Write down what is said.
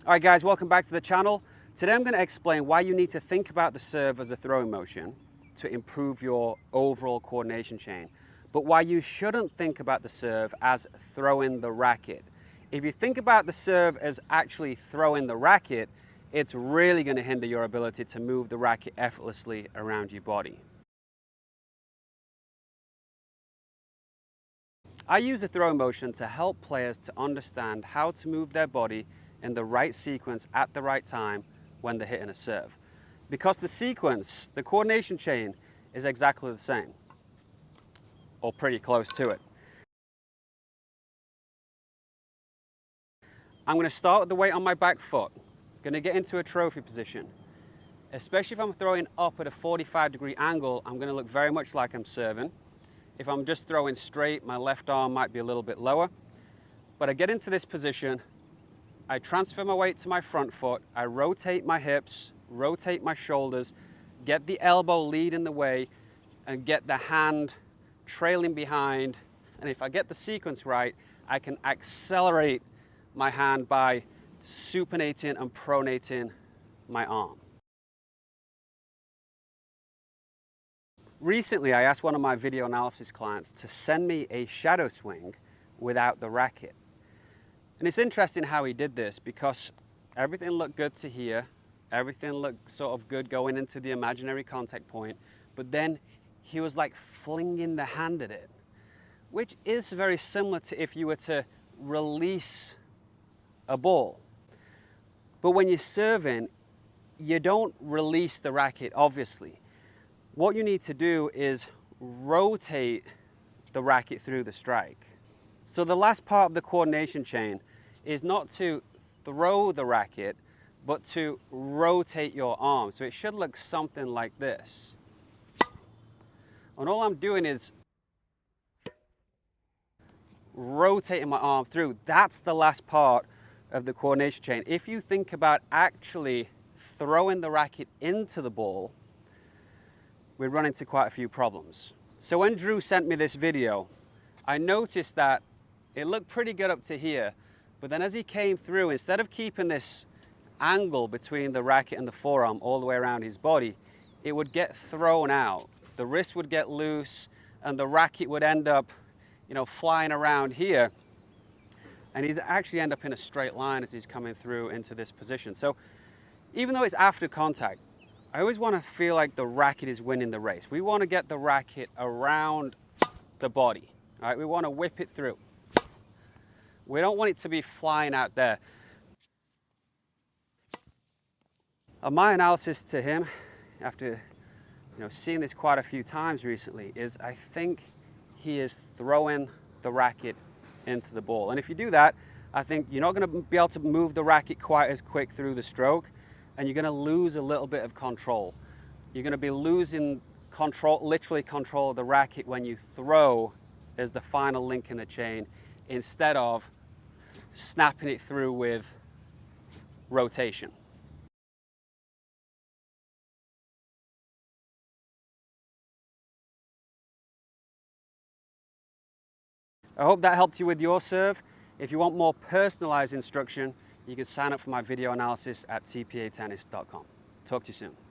All right guys, welcome back to the channel. Today I'm going to explain why you need to think about the serve as a throwing motion to improve your overall coordination chain, but why you shouldn't think about the serve as throwing the racket. If you think about the serve as actually throwing the racket, it's really going to hinder your ability to move the racket effortlessly around your body. I use the throwing motion to help players to understand how to move their body in the right sequence at the right time when they're hitting a serve. Because the sequence, the coordination chain, is exactly the same, or pretty close to it. I'm going to start with the weight on my back foot. Going to get into a trophy position. Especially if I'm throwing up at a 45-degree angle, I'm going to look very much like I'm serving. If I'm just throwing straight, my left arm might be a little bit lower. But I get into this position, I transfer my weight to my front foot, I rotate my hips, rotate my shoulders, get the elbow leading the way, and get the hand trailing behind. And if I get the sequence right, I can accelerate my hand by supinating and pronating my arm. Recently, I asked one of my video analysis clients to send me a shadow swing without the racket. And it's interesting how he did this because everything looked good to here, everything looked sort of good going into the imaginary contact point, but then he was like flinging the hand at it, which is very similar to if you were to release a ball. But when you're serving, you don't release the racket, obviously. What you need to do is rotate the racket through the strike. So the last part of the coordination chain is not to throw the racket, but to rotate your arm. So it should look something like this. And all I'm doing is rotating my arm through. That's the last part of the coordination chain. If you think about actually throwing the racket into the ball, we run into quite a few problems. So when Drew sent me this video, I noticed that it looked pretty good up to here, but then as he came through, instead of keeping this angle between the racket and the forearm all the way around his body, it would get thrown out. The wrist would get loose and the racket would end up, flying around here. And he's actually end up in a straight line as he's coming through into this position. So even though it's after contact, I always want to feel like the racket is winning the race. We want to get the racket around the body, all right? We want to whip it through. We don't want it to be flying out there. And my analysis to him, after seeing this quite a few times recently, is I think he is throwing the racket into the ball. And if you do that, I think you're not going to be able to move the racket quite as quick through the stroke, and you're going to lose a little bit of control. You're going to be losing control, literally control of the racket when you throw as the final link in the chain, instead of snapping it through with rotation. I hope that helped you with your serve. If you want more personalized instruction, you can sign up for my video analysis at tpatennis.com. Talk to you soon.